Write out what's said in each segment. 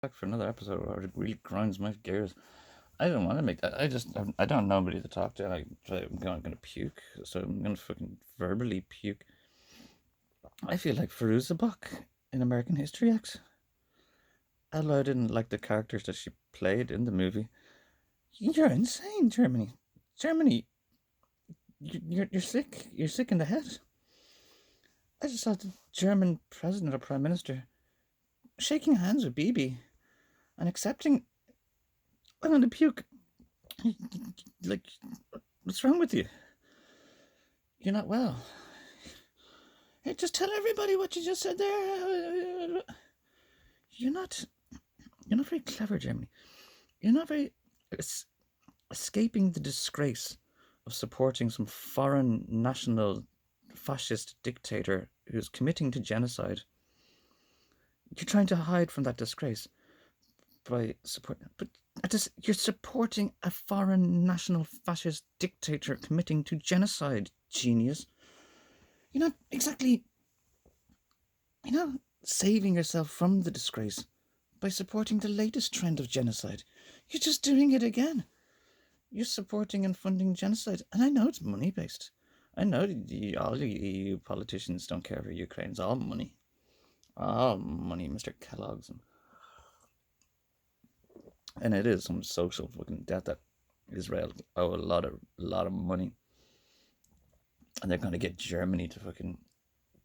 back for another episode where it really grinds my gears. I don't want to make that. I don't know nobody to talk to. I'm gonna puke, so I'm gonna fucking verbally puke. I feel like Firuza Balk in American History X. Although I didn't like the characters that she played in the movie. You're insane, Germany. Germany, you're sick. You're sick in the head. I just saw the German president or prime minister shaking hands with Bibi and accepting. I'm gonna puke. Like, what's wrong with you? You're not well. Hey, just tell everybody what you just said there. You're not. You're not very clever, Germany. You're not very escaping the disgrace of supporting some foreign national fascist dictator who's committing to genocide. You're trying to hide from that disgrace by supporting, but you're supporting a foreign national fascist dictator committing to genocide, genius. You're not exactly, saving yourself from the disgrace by supporting the latest trend of genocide. You're just doing it again. You're supporting and funding genocide. And I know it's money-based. I know all the EU politicians don't care for Ukraine. It's all money. All money, Mr. Kellogg's. And it is some social fucking debt that Israel owe a lot of money. And they're going to get Germany to fucking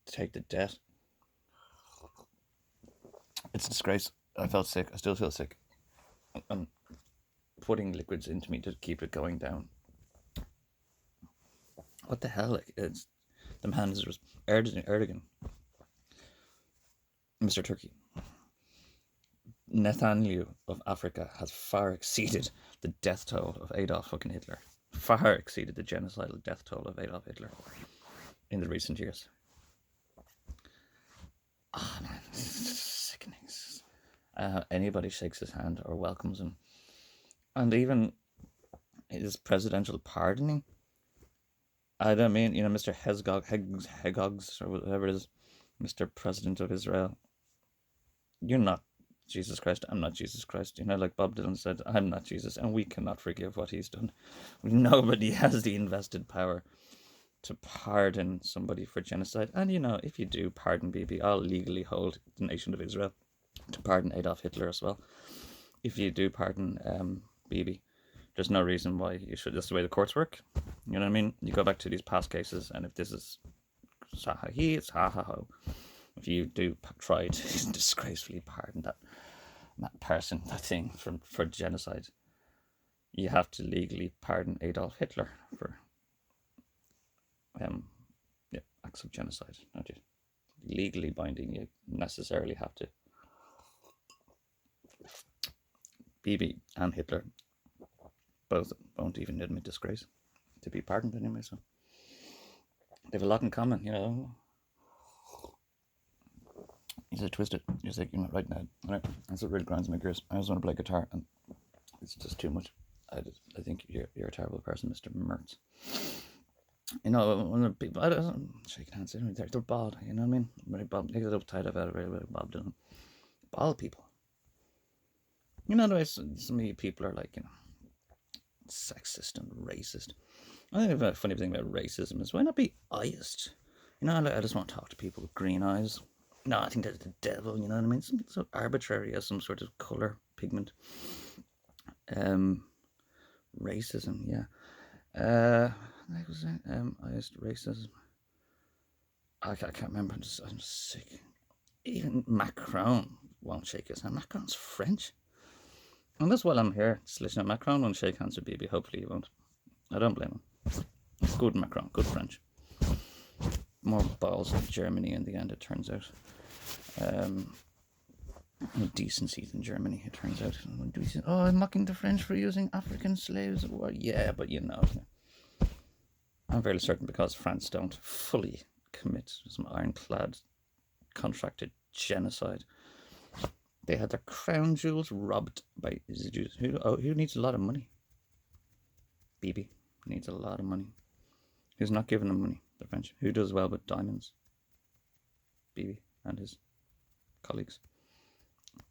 take the debt. It's a disgrace. I felt sick. I still feel sick. I'm putting liquids into me to keep it going down. What the hell? It's the man is Erdogan, Mr. Turkey. Netanyahu of Africa has far exceeded the death toll of Adolf fucking Hitler. Far exceeded the genocidal death toll of Adolf Hitler in the recent years. Oh man, sickening. Anybody shakes his hand or welcomes him, and even his presidential pardoning. I don't mean, Mr. Hegogs, or whatever it is, Mr. President of Israel. You're not Jesus Christ. I'm not Jesus Christ. Like Bob Dylan said, I'm not Jesus, and we cannot forgive what he's done. Nobody has the invested power to pardon somebody for genocide. And, if you do pardon Bibi, I'll legally hold the nation of Israel to pardon Adolf Hitler as well. If you do pardon Bibi, there's no reason why you should. That's the way the courts work. You know what I mean? You go back to these past cases, and if this is ha-ha-he, it's ha-ha-ho. If you do try to disgracefully pardon that person, that thing for genocide, you have to legally pardon Adolf Hitler for acts of genocide, don't you? Legally binding, you necessarily have to. Bibi and Hitler both won't even admit disgrace to be pardoned anyway, so they have a lot in common, He's a twisted. He's like, right now. Right, that's what really grinds my gears. I just want to play guitar, and it's just too much. I think you're a terrible person, Mr. Mertz. One of the people, I don't shake hands. They're bald. You know what I mean? Very bald. They get uptight about it. Very Bob Dylan. Bald people. The way some of you people are like, sexist and racist. I think the funny thing about racism is why not be honest? I just want to talk to people with green eyes. No, I think that's the devil, you know what I mean? Something so arbitrary as some sort of colour, pigment. Racism, yeah. What was it? Racism. I can't remember, I'm sick. Even Macron won't shake his hand. Macron's French. And that's why I'm here, just listening. Macron won't shake hands with Bibi. Hopefully he won't. I don't blame him. Good Macron, good French. More balls of Germany in the end, it turns out. Decency in Germany, it turns out. Oh, I'm mocking the French for using African slaves. Well, yeah, but I'm fairly certain because France don't fully commit some ironclad contracted genocide. They had their crown jewels robbed by the Jews. Who needs a lot of money? Bibi needs a lot of money. Who's not giving them money? The French. Who does well with diamonds? Bibi and his colleagues.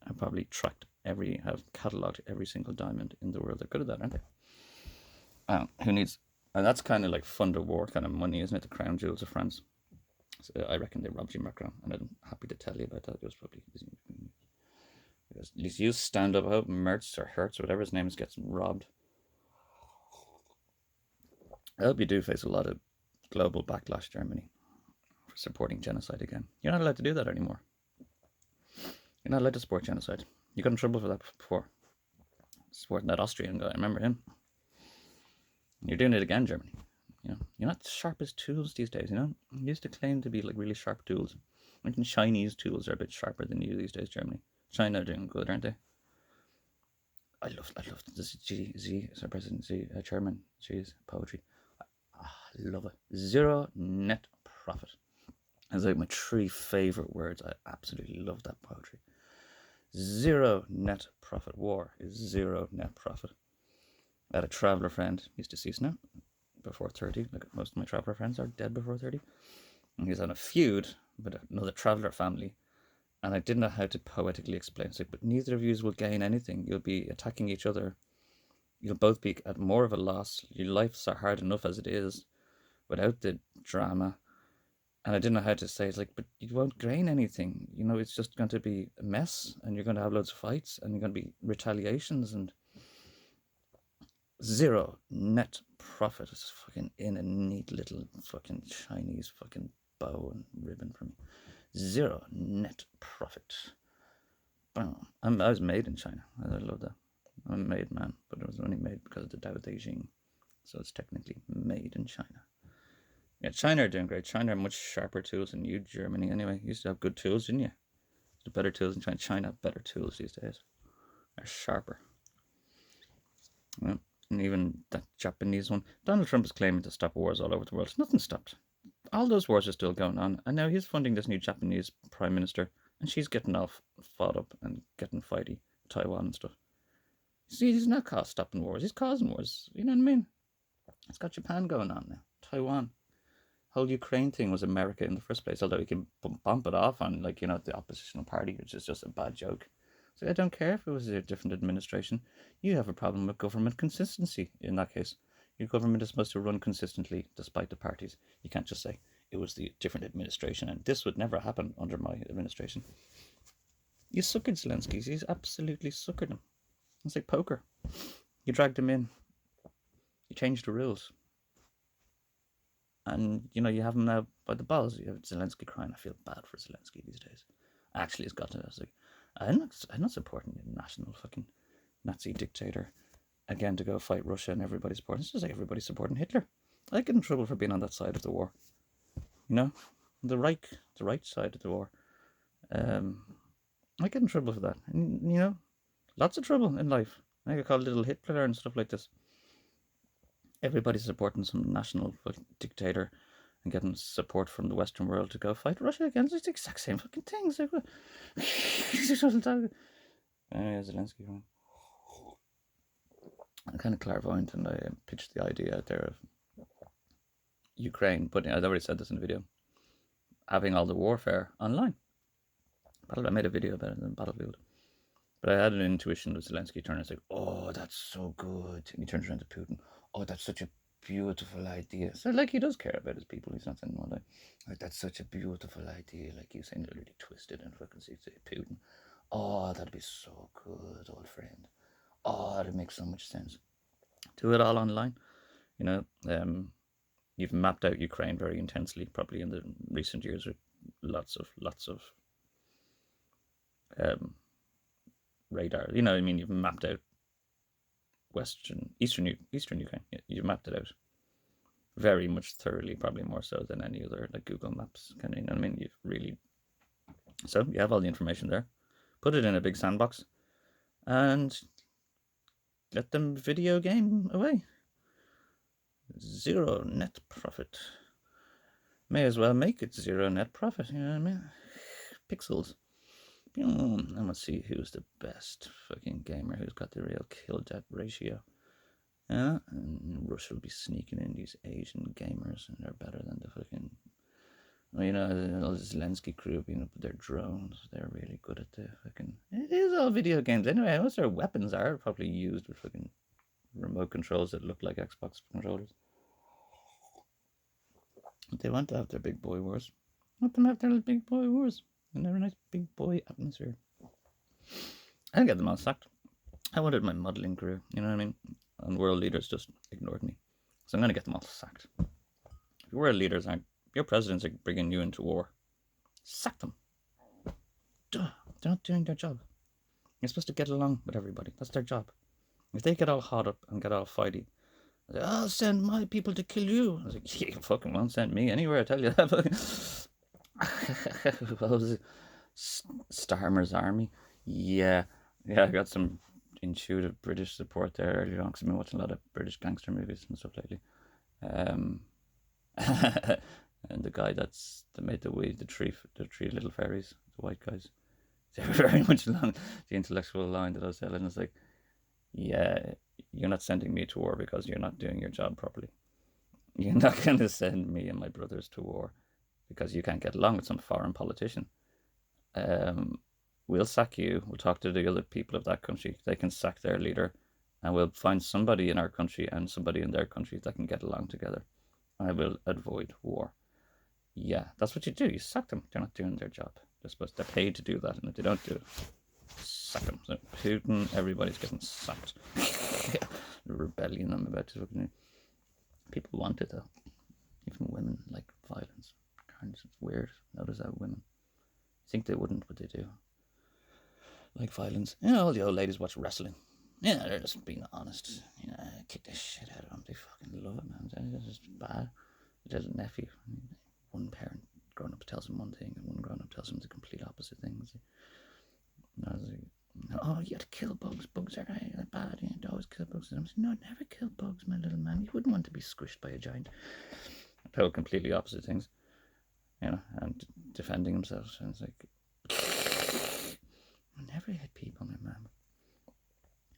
I probably tracked have catalogued every single diamond in the world. They're good at that, aren't they? Who needs? And that's kind of like fund award kind of money, isn't it? The crown jewels of France. So I reckon they robbed you, Macron, and I'm happy to tell you about that. It was probably because at least you stand up. I hope Mertz or Hertz, whatever his name is, gets robbed. I hope you do face a lot of global backlash, Germany, for supporting genocide again. You're not allowed to do that anymore. You're not allowed to support genocide. You got in trouble for that before. Supporting that Austrian guy, I remember him. You're doing it again, Germany. You're not sharp as tools these days, You used to claim to be like really sharp tools. Even Chinese tools are a bit sharper than you these days, Germany. China are doing good, aren't they? I love this President Xi, Chairman Xi's poetry. I love it. Zero net profit. It's like my 3 favorite words. I absolutely love that poetry. Zero net profit. War is zero net profit. I had a traveller friend, he's deceased now, before 30. Like most of my traveller friends are dead before 30. And he's on a feud with another traveller family. And I didn't know how to poetically explain. It's like, but neither of you will gain anything. You'll be attacking each other. You'll both be at more of a loss. Your lives are hard enough as it is without the drama. And I didn't know how to say, it's like, but you won't gain anything. It's just going to be a mess, and you're going to have loads of fights, and you're going to be retaliations, and zero net profit. It's fucking in a neat little fucking Chinese fucking bow and ribbon for me. Zero net profit. Boom. I was made in China. I love that. I'm a made man, but it was only made because of the Dao De Jing. So it's technically made in China. Yeah, China are doing great. China are much sharper tools than you, Germany. Anyway, you used to have good tools, didn't you? The better tools in China. China have better tools these days. They're sharper. Yeah. And even that Japanese one. Donald Trump is claiming to stop wars all over the world. Nothing stopped. All those wars are still going on. And now he's funding this new Japanese prime minister. And she's getting off fought up and getting fighty. Taiwan and stuff. See, he's not stopping wars. He's causing wars. You know what I mean? It's got Japan going on now. Taiwan. Whole Ukraine thing was America in the first place, although he can bump it off on, the oppositional party, which is just a bad joke. So I don't care if it was a different administration. You have a problem with government consistency in that case. Your government is supposed to run consistently despite the parties. You can't just say it was the different administration and this would never happen under my administration. You suckered Zelensky. He's absolutely suckered him. It's like poker. You dragged him in. You changed the rules. And, you have him now by the balls. You have Zelensky crying. I feel bad for Zelensky these days. Actually, it's got to. I was like, I'm not supporting a national fucking Nazi dictator again to go fight Russia and everybody's supporting. It's just like everybody's supporting Hitler. I get in trouble for being on that side of the war. The right side of the war. I get in trouble for that. And, lots of trouble in life. I get called little Hitler and stuff like this. Everybody's supporting some national dictator and getting support from the Western world to go fight Russia again. It's the exact same fucking things. Like, anyway, Zelensky. I'm kind of clairvoyant, and I pitched the idea out there of Ukraine, but I'd already said this in the video, having all the warfare online. I made a video about it in Battlefield. But I had an intuition with Zelensky turning and say, oh, that's so good. And he turns around to Putin. Oh, that's such a beautiful idea. So, he does care about his people. He's not saying, well, that's such a beautiful idea. He's saying it really twisted and fucking say Putin. Oh, that'd be so good, old friend. Oh, that'd make so much sense. Do it all online. You've mapped out Ukraine very intensely, probably in the recent years with lots of radar. You've mapped out eastern Ukraine. Yeah, you've mapped it out very much thoroughly, probably more so than any other Google Maps kind of. You've really. So you have all the information there. Put it in a big sandbox, and let them video game away. Zero net profit. May as well make it zero net profit. You know what I mean? Pixels. And let's see who's the best fucking gamer, who's got the real kill death ratio. Yeah, and Russia will be sneaking in these Asian gamers, and they're better than the fucking You know, all the Zelensky crew being up with their drones. They're really good at the fucking. It is all video games anyway. Most of their weapons are probably used with fucking remote controls that look like Xbox controllers. They want to have their big boy wars. Let them have their little big boy wars and their nice big boy atmosphere. I get them all sacked. I wanted my modelling career, you know what I mean? And world leaders just ignored me. So I'm going to get them all sacked. If your world leaders aren't, your presidents are bringing you into war, sack them. Duh, they're not doing their job. You're supposed to get along with everybody. That's their job. If they get all hot up and get all fighty, I'll send my people to kill you. I was like, you fucking won't send me anywhere, I tell you that. What was it? Starmer's Army? Yeah, I got some intuitive British support there earlier on because I've been watching a lot of British gangster movies and stuff lately. Um, and the guy that made the three little fairies, the white guys, they were very much along the intellectual line that I was telling. It's like, yeah, you're not sending me to war because you're not doing your job properly. You're not going to send me and my brothers to war because you can't get along with some foreign politician. We'll sack you. We'll talk to the other people of that country. They can sack their leader, and we'll find somebody in our country and somebody in their country that can get along together. I will avoid war. Yeah, that's what you do. You sack them. They're not doing their job. They're paid to do that, and if they don't do it, sack them. So Putin, everybody's getting sacked. The rebellion I'm about to. People want it though. Even women like violence. It's weird. Notice how women think they wouldn't, but they do. Like violence. You know, all the old ladies watch wrestling. Yeah, they're just being honest. You know, kick the shit out of them. They fucking love it, man. It's just bad. There's a nephew. One parent growing up tells him one thing, and one grown up tells him the complete opposite things. Oh, you have to kill bugs. Bugs are bad. You don't always kill bugs. And I'm saying, no, never kill bugs, my little man. You wouldn't want to be squished by a giant. Tell completely opposite things. You know, and defending himself. And it's like, I never hit people, my man.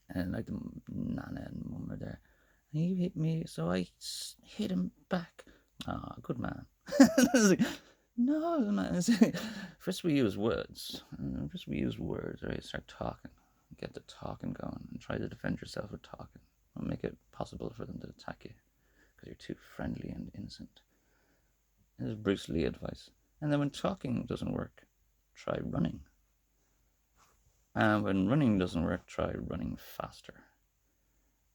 And like the nana and mum are there. He hit me, so I hit him back. Ah, oh, good man. Like, no, man. First we use words. Right? Start talking. Get the talking going and try to defend yourself with talking. And make it possible for them to attack you because you're too friendly and innocent. This is Bruce Lee advice. And then when talking doesn't work, try running. And when running doesn't work, try running faster.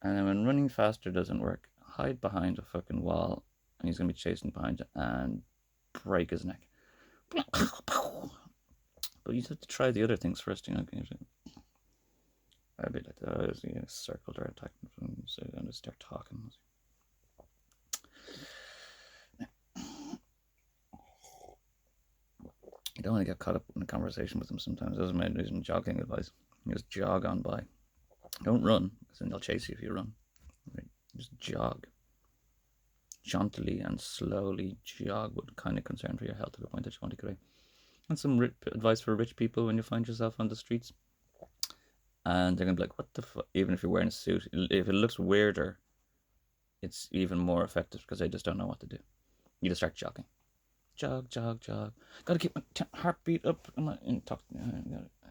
And then when running faster doesn't work, hide behind a fucking wall and he's going to be chasing behind you and break his neck. But you have to try the other things first, you know. I'd be like, circle their attack and just start talking. You don't want to get caught up in a conversation with them sometimes. That's my jogging advice. You just jog on by. Don't run, because then they'll chase you if you run. Right? Just jog. Jauntily and slowly jog with kind of concern for your health to the point that you want to get away. And some advice for rich people when you find yourself on the streets. And they're going to be like, what the fuck? Even if you're wearing a suit, if it looks weirder, it's even more effective because they just don't know what to do. You just start jogging. Jog. Gotta keep my heartbeat up. I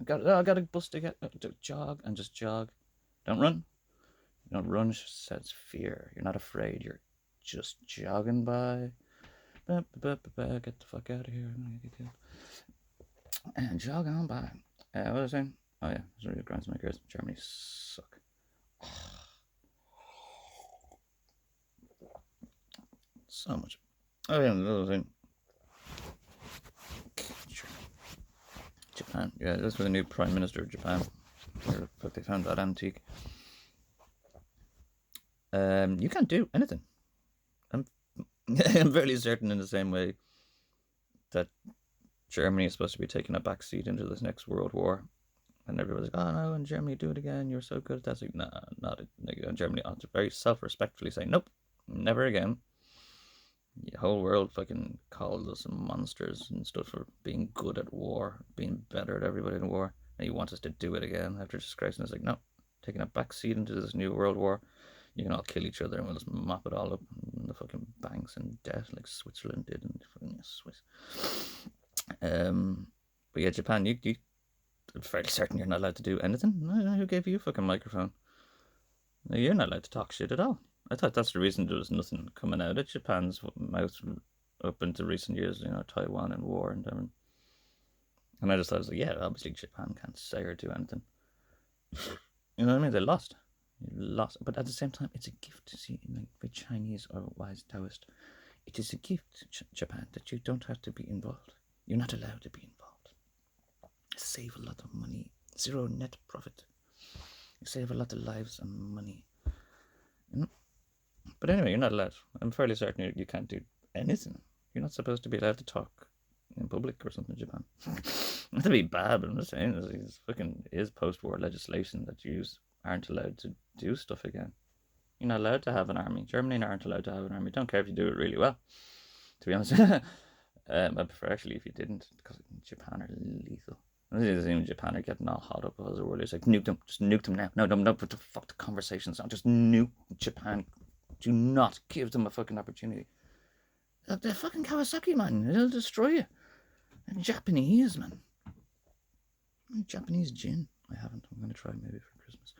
gotta bust to jog and just jog. Don't run. You don't run says fear. You're not afraid. You're just jogging by. Get the fuck out of here. And jog on by. What was I saying? Oh yeah, it's really grinds my gears. Germany suck. So much. Oh yeah, another thing. Japan. Yeah, this was the new Prime Minister of Japan. Where the fuck they found that antique. You can't do anything. I'm fairly certain in the same way that Germany is supposed to be taking a back seat into this next world war. And everybody's like, oh no, and Germany do it again, you're so good at that. It's like, nah, not it. Germany ought to very self-respectfully say, nope, never again. The whole world fucking called us monsters and stuff for being good at war, being better at everybody in war. And you want us to do it again after disgracing us. Like, no, taking a back seat into this new world war. You can all kill each other and we'll just mop it all up in the fucking banks and debt like Switzerland did in fucking Swiss. But yeah, Japan, I'm fairly certain you're not allowed to do anything. Who gave you a fucking microphone? No, you're not allowed to talk shit at all. I thought that's the reason there was nothing coming out of Japan's mouth up into recent years, Taiwan and war and everything. And I just thought, I was like, yeah, obviously Japan can't say or do anything. You know what I mean? They lost. But at the same time, it's a gift to see, like, the Chinese or wise Taoist. It is a gift to Japan that you don't have to be involved. You're not allowed to be involved. Save a lot of money. Zero net profit. You save a lot of lives and money. But anyway, you're not allowed. I'm fairly certain you can't do anything. You're not supposed to be allowed to talk in public or something in Japan. Not to be bad, but I'm just saying this fucking is post-war legislation that you aren't allowed to do stuff again. You're not allowed to have an army. Germany aren't allowed to have an army. Don't care if you do it really well, to be honest. I prefer actually if you didn't, because Japan are lethal. Even Japan are getting all hot up as the world is like, nuke them, just nuke them now. No, what the fuck the conversation's on. Just nuke Japan. Do not give them a fucking opportunity. They're fucking Kawasaki, man. They'll destroy you. They're Japanese, man. Japanese gin. I haven't. I'm going to try maybe for Christmas.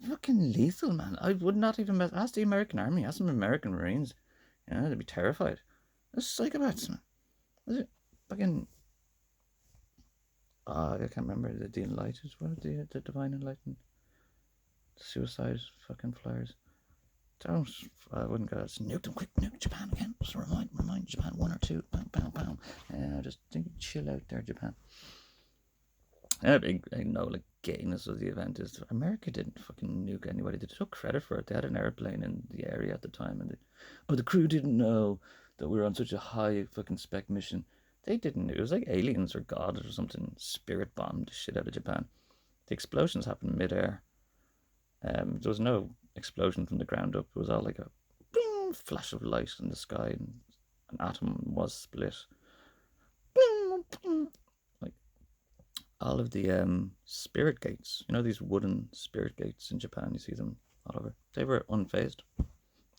Fucking lethal, man. I would not even ask the American Army. Ask some American Marines. They'd be terrified. They're psychopaths, man. Is it fucking... I can't remember. The Enlightened. What are the Divine Enlightened? Suicide fucking flyers. Don't. I wouldn't go. Just nuke them quick. Nuke Japan again. Just remind Japan 1 or 2. Bam, bam, bam. Just chill out there, Japan. And a big, like, gayness of the event is America didn't fucking nuke anybody. They took credit for it. They had an airplane in the area at the time, and the crew didn't know that we were on such a high fucking spec mission. They didn't. It was like aliens or God or something spirit bombed the shit out of Japan. The explosions happened mid-air. There was no explosion from the ground up. It was all like a bing, flash of light in the sky, and an atom was split. Bing, bing. Like all of the spirit gates, these wooden spirit gates in Japan, you see them all over. They were unfazed.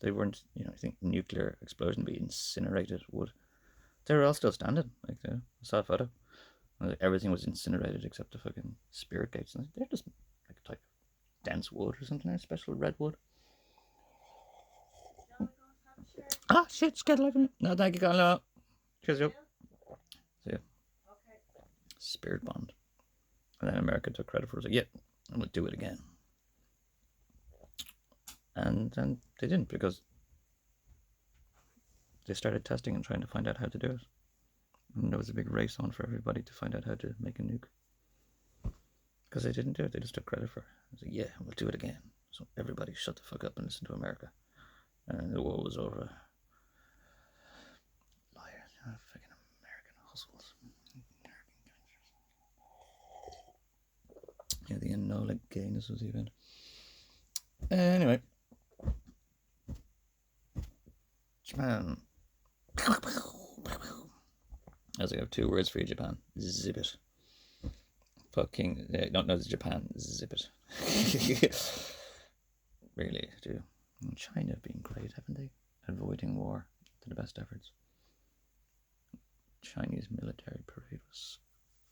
They weren't, I think nuclear explosion be incinerated wood. They were all still standing. Like, I saw a photo. Everything was incinerated except the fucking spirit gates. And they're just like a type of dense wood or something, special redwood. Ah, shit, just get away from me. No, thank you, Colin. Cheers, yo. See ya. Okay. Spirit bombed. And then America took credit for it. Like, yeah, I'm going to do it again. And then they didn't, because they started testing and trying to find out how to do it. And there was a big race on for everybody to find out how to make a nuke. Because they didn't do it, they just took credit for it. I was like, yeah, we'll do it again. So everybody shut the fuck up and listen to America. And the war was over. Liars, fucking American hustles. Yeah, the end, no, like, gayness was the event. Anyway. Japan. As I have 2 words for you, Japan. Zip it. Fucking, don't know, it's Japan. Zip it. Really, do. China have been great, haven't they? Avoiding war to the best efforts. Chinese military parade was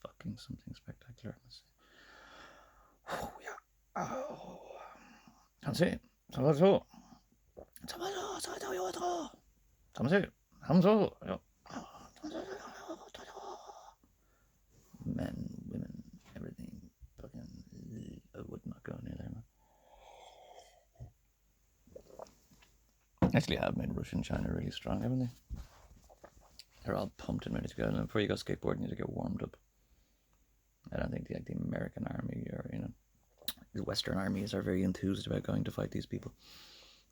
fucking something spectacular, I must say. Oh, yeah. Oh. Can't see it. Men, women, everything. Fucking, I would not go near there, man. Actually, have made Russia and China really strong, haven't they? They're all pumped and ready to go. And before you go skateboarding, you need to get warmed up. I don't think the American army or the Western armies are very enthused about going to fight these people.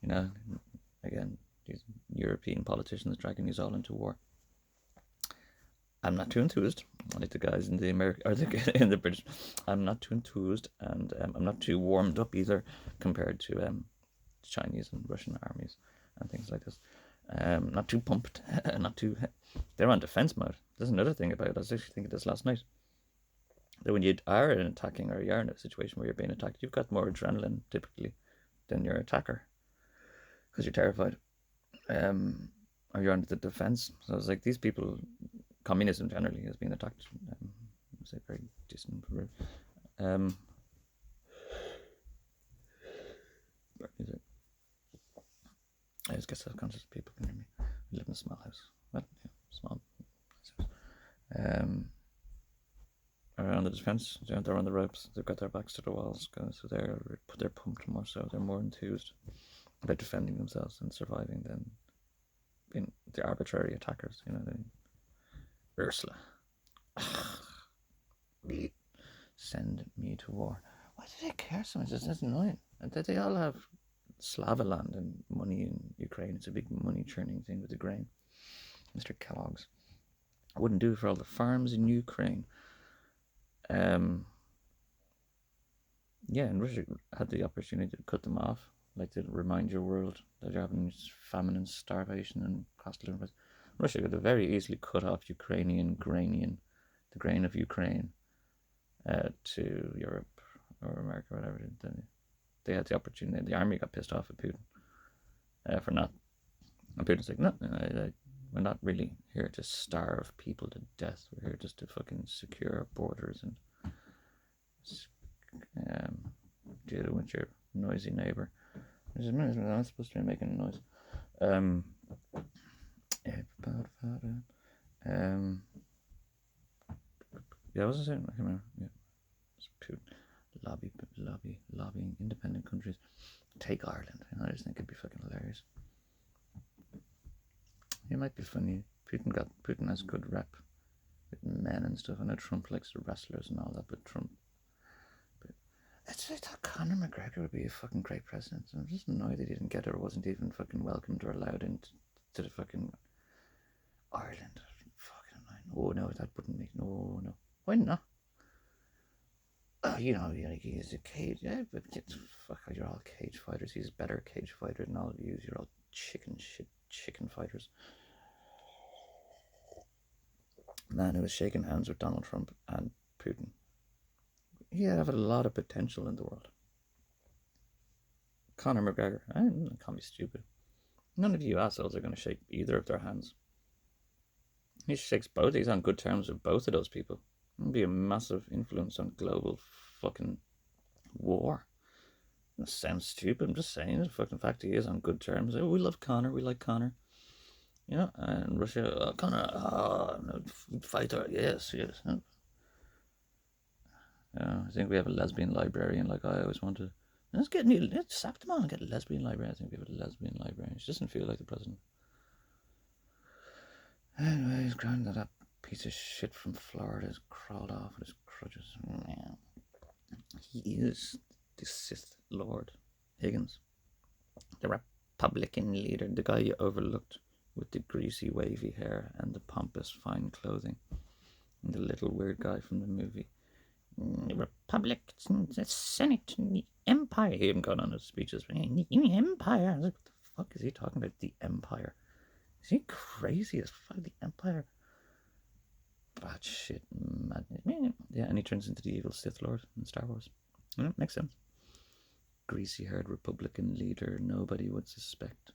Again, these European politicians dragging these all into war. I'm not too enthused. Like the guys in the in the British, I'm not too enthused, and I'm not too warmed up either compared to Chinese and Russian armies and things like this. Not too pumped, not too. They're on defense mode. There's another thing about it. I was actually thinking this last night. That when you are in attacking or you're in a situation where you're being attacked, you've got more adrenaline typically than your attacker. because you're terrified. Um, or you're under the defense. So it's like these people, communism generally has been attacked. It's like very distant. Um, I just get self-conscious people can hear me. We live in a small house. Well, yeah, small house. Are on the defense. They're on the ropes. They've got their backs to the walls, so they're pumped more. So they're more enthused about defending themselves and surviving than being the arbitrary attackers. You know what I mean? Ursula, send me to war. Why do they care so much? That's annoying. They all have Slavaland and money in Ukraine. It's a big money churning thing with the grain. Mr. Kellogg's. I wouldn't do it for all the farms in Ukraine. Yeah, and Russia had the opportunity to cut them off, like to remind your world that you're having famine and starvation and cost of living. Russia could have very easily cut off Ukrainian grainian, the grain of Ukraine, to Europe or America, or whatever. They had the opportunity. The army got pissed off at Putin for not. And Putin's like, no, we're not really here to starve people to death. We're here just to fucking secure our borders and deal with your noisy neighbor. I'm not supposed to be making noise. Yeah, what was I saying? I can't remember. Yeah, it's Putin. Lobbying independent countries. Take Ireland. I just think it'd be fucking hilarious. It might be funny. Putin has good rep with men and stuff. I know Trump likes the wrestlers and all that, but it's like that Conor McGregor would be a fucking great president. I'm just annoyed that he didn't get it or wasn't even fucking welcomed or allowed into the fucking Ireland. Fucking annoying. Oh no, that wouldn't make no. Why not? You know, he's a cage. Yeah, but fuck, you're all cage fighters. He's a better cage fighter than all of you. You're all chicken fighters. Man who was shaking hands with Donald Trump and Putin. He had a lot of potential in the world. Conor McGregor, I don't call me stupid. None of you assholes are going to shake either of their hands. He shakes both. He's on good terms with both of those people. It'll be a massive influence on global fucking war. That sounds stupid. I'm just saying. The fucking fact he is on good terms. We love Conor. We like Conor. You know, and Russia, Conor, no, fighter. Yes. I think we have a lesbian librarian, like I always wanted. Let's sack them on and get a lesbian librarian. I think we have a lesbian librarian. She doesn't feel like the president. Anyway, he's grand that piece of shit from Florida has crawled off with his crutches. He is the Sith Lord Higgins, the Republican leader, the guy you overlooked with the greasy wavy hair and the pompous fine clothing, and the little weird guy from the movie. The Republic, the Senate, the Empire. He even got on his speeches. The Empire. I was like, what the fuck is he talking about? The Empire. Is he crazy as fuck? The Empire. Bad shit, madness. Yeah, and he turns into the evil Sith Lord in Star Wars. Yeah, makes sense. Greasy-haired Republican leader nobody would suspect.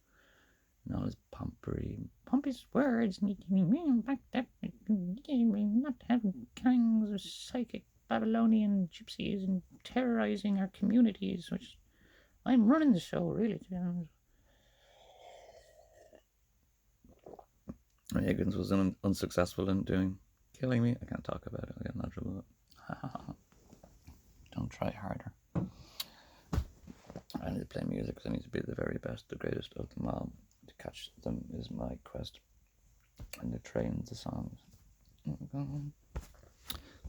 And all his pompous words need to be backed up. Not having gangs of psychic Babylonian gypsies and terrorizing our communities, which I'm running the show, really, to be honest. Higgins was unsuccessful in doing killing me. I can't talk about it. I get in trouble. Don't try harder. I need to play music because I need to be the very best, the greatest of them all. To catch them is my quest. And the train, the songs.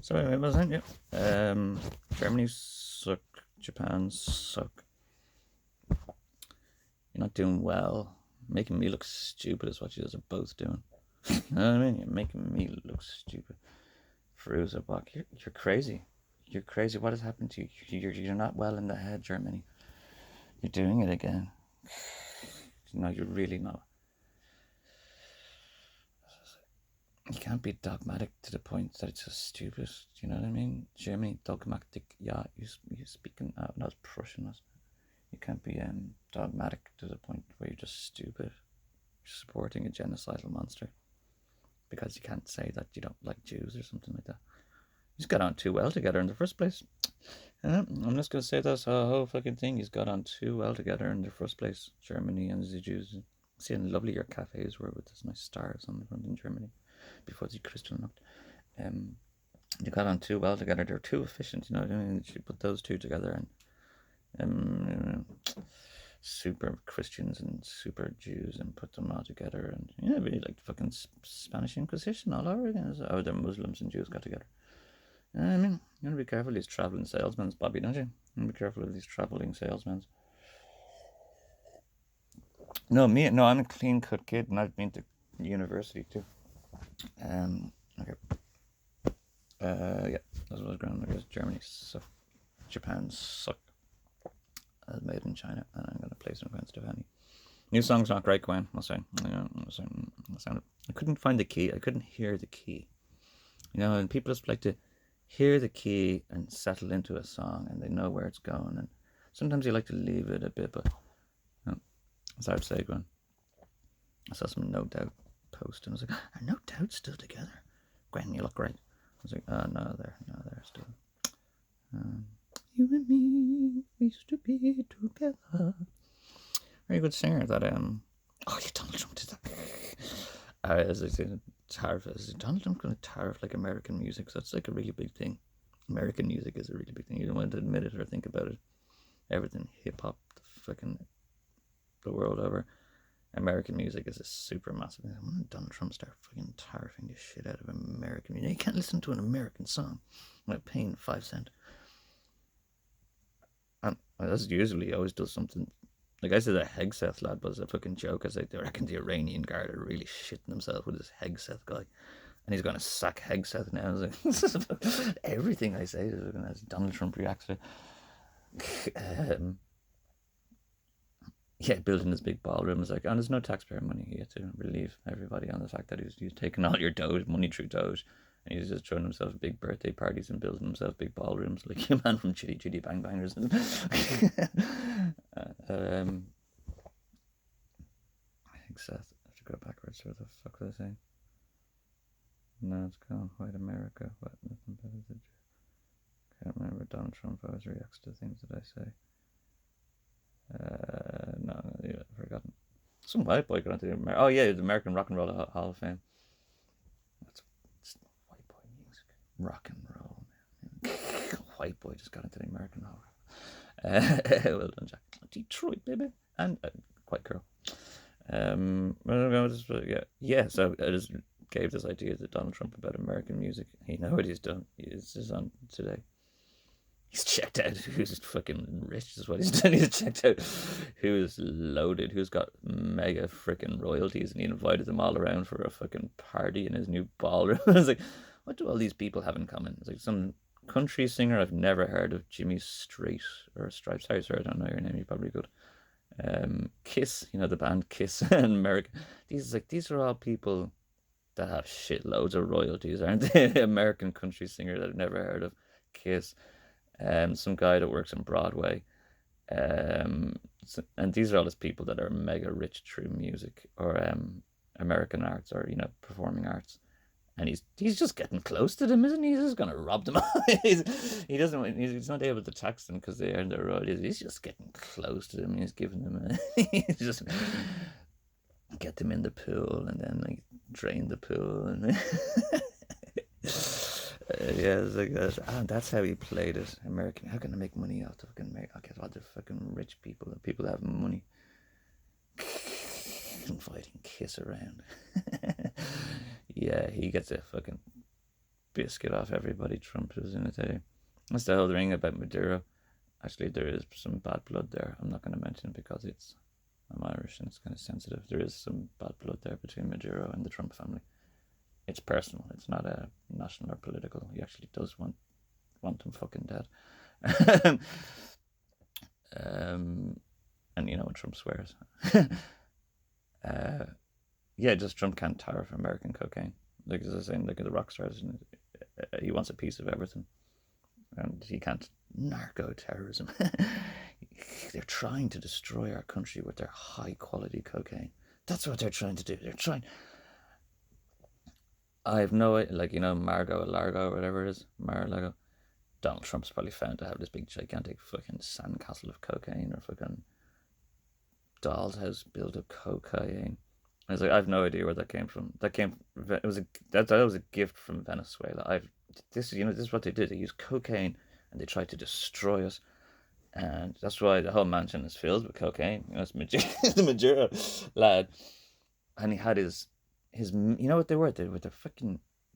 So anyway, what was that? Yeah. Germany suck. Japan suck. You're not doing well. Making me look stupid is what you guys are both doing. You know what I mean? You're making me look stupid. Fruza Bach, you're crazy. You're crazy. What has happened to you? You're not well in the head, Germany. You're doing it again. No, you're really not. You can't be dogmatic to the point that it's just stupid. Do you know what I mean? Germany, dogmatic. Yeah, you speaking out. Not Prussian. You can't be dogmatic to the point where you're just stupid, supporting a genocidal monster because you can't say that you don't like Jews or something like that. You just got on too well together in the first place. I'm just gonna say that's a whole fucking thing. He's got on too well together in the first place. Germany and the Jews. See how lovely your cafes were with those nice stars on the front in Germany before the Kristallnacht. They got on too well together. They're too efficient, you know. You put those two together and super Christians and super Jews and put them all together, and really like the fucking Spanish Inquisition all over again. Oh, the Muslims and Jews got together. I mean, you gotta be careful of these traveling salesmen, Bobby, don't you? You gotta be careful of these traveling salesmen. No, I'm a clean cut kid, and I've been to university too. Okay. Yeah, that's what I was going. I guess Germany suck, Japan suck. Made in China, and I'm gonna play some Gwen Stefani. New song's not great, Gwen. I'll say. I couldn't find the key. I couldn't hear the key. And people just like to hear the key and settle into a song, and they know where it's going. And sometimes you like to leave it a bit, but it's hard to say, Gwen. I saw some No Doubt post, and I was like, "Are No Doubt still together?" Gwen, you look great. I was like, "Oh no, they're still." You and me, we used to be together. Very good singer. That oh yeah, Donald Trump did that. As I said, Donald Trump going to tariff like American music. So that's like a really big thing. American music is a really big thing. You don't want to admit it or think about it. Everything hip hop, the world over. American music is a super massive thing. When did Donald Trump start fucking tariffing the shit out of American music? You can't listen to an American song without paying 5 cents. And that's usually always does something. Like I said, the Hegseth lad was a fucking joke. I was like, they reckon the Iranian guard are really shitting themselves with this Hegseth guy. And he's going to sack Hegseth now. I was like, everything I say is as Donald Trump reacts to it. Yeah, building this big ballroom is like, and there's no taxpayer money. He had to relieve everybody on the fact that he's taking all your Doge money through Doge, and he's just throwing himself big birthday parties and building himself big ballrooms like a man from Chitty Chitty Bang Bangers. I think Seth. I have to go backwards. What the fuck was I saying? No, it's gone. White America. What? Nothing better than. Can't remember. Donald Trump always reacts to things that I say. No, yeah, I've forgotten. Some white boy got into the the American Rock and Roll Hall of Fame. That's white boy music. Rock and roll, man. White boy just got into the American Hall. Well done, Jack. Detroit, baby, and White Girl. Yeah. So I just gave this idea to Donald Trump about American music. You know what he's done? He's just on today. He's checked out who's fucking rich is what he's done. He's checked out who's loaded, who's got mega freaking royalties, and he invited them all around for a fucking party in his new ballroom. I was like, what do all these people have in common? It's like some country singer I've never heard of, Jimmy Straight or Stripes. Sorry, sir, I don't know your name. You're probably good. Kiss, the band Kiss in America. These are all people that have shitloads of royalties, aren't they? American country singer that I've never heard of, Kiss. Some guy that works on Broadway, and these are all his people that are mega rich through music or American arts or performing arts, and he's just getting close to them, isn't he? He's just gonna rob them. He's not able to tax them because they earn their royalties. He's just getting close to them. He's giving them he's just get them in the pool and then like drain the pool and. Yeah, it's like that. That's how he played it. American. How can I make money out of fucking America? I'll get all the fucking rich people, the people that have money, inviting Kiss around. Yeah, he gets a fucking biscuit off everybody. Trump is in it today. That's the whole thing about Maduro. Actually, there is some bad blood there. I'm not going to mention it because I'm Irish and it's kind of sensitive. There is some bad blood there between Maduro and the Trump family. It's personal. It's not a national or political. He actually does want them fucking dead. And you know when Trump swears. Yeah, just Trump can't tariff American cocaine. Like as I was saying, like the rock stars, he wants a piece of everything, and he can't narco terrorism. They're trying to destroy our country with their high quality cocaine. That's what they're trying to do. They're trying. I have no idea, like, Margot Largo or whatever it is, Mar-a-Lago. Donald Trump's probably found to have this big gigantic fucking sandcastle of cocaine or fucking doll's house built of cocaine. I was like, I have no idea where that came from. It was that was a gift from Venezuela. This is what they did. They used cocaine and they tried to destroy us, and that's why the whole mansion is filled with cocaine. It's the Maduro lad, and he had his you know what they were? They were the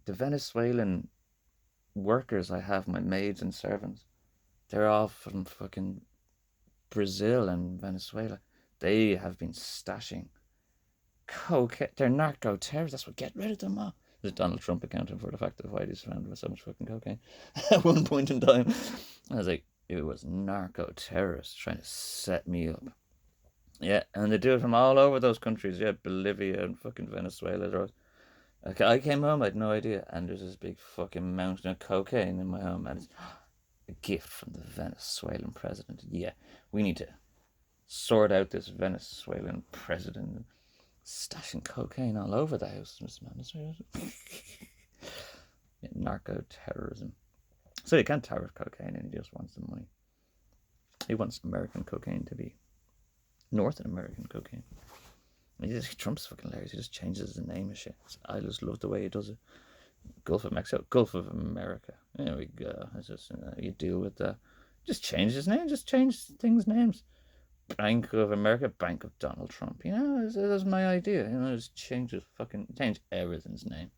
Venezuelan workers. I have my maids and servants. They're all from fucking Brazil and Venezuela. They have been stashing cocaine. They're narco terrorists. That's what. Get rid of them all. There's Donald Trump accounting for the fact that Whitey's surrounded by so much fucking cocaine. At one point in time, I was like, it was narco terrorists trying to set me up. Yeah, and they do it from all over those countries. Yeah, Bolivia and fucking Venezuela. Okay, I came home, I had no idea, and there's this big fucking mountain of cocaine in my home, and it's a gift from the Venezuelan president. Yeah, we need to sort out this Venezuelan president stashing cocaine all over the house, Mr. Yeah, narco terrorism. So he can't tariff cocaine, and he just wants the money. He wants American cocaine to be North American cocaine. Trump's fucking hilarious. He just changes the name of shit. I just love the way he does it. Gulf of Mexico, Gulf of America. There we go. It's just you deal with that. Just change his name. Just change things' names. Bank of America, Bank of Donald Trump. That's my idea. Just change everything's name.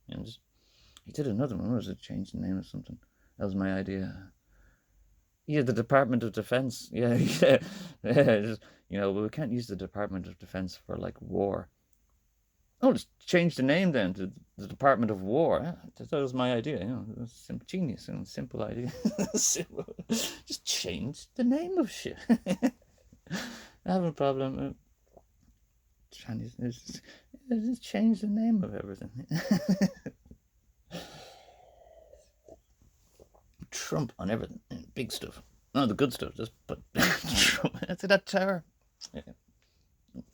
He did another one. Was it change the name of something? That was my idea. Yeah, the Department of Defense. Yeah. Just, we can't use the Department of Defense for like war. Oh, just change the name then to the Department of War. That was my idea. Genius and simple idea. Simple. Just change the name of shit. I have a problem. Chinese. Just change the name of everything. Trump on everything. Big stuff. No, the good stuff. Just put Trump. That's that tower. Yeah.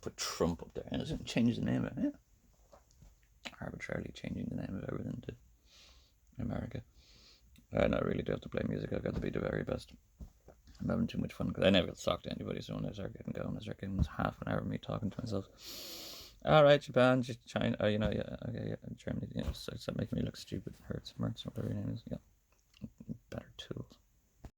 Put Trump up there. And change the name of it. Yeah. Arbitrarily changing the name of everything to America. I not really do have to play music. I've got to be the very best. I'm having too much fun because I never get to talk to anybody. So when I start getting going, half an hour of me talking to myself. All right, Japan, China. Okay, Germany. So it's making me look stupid. Hertz, or whatever your name is. Yeah. Better tools.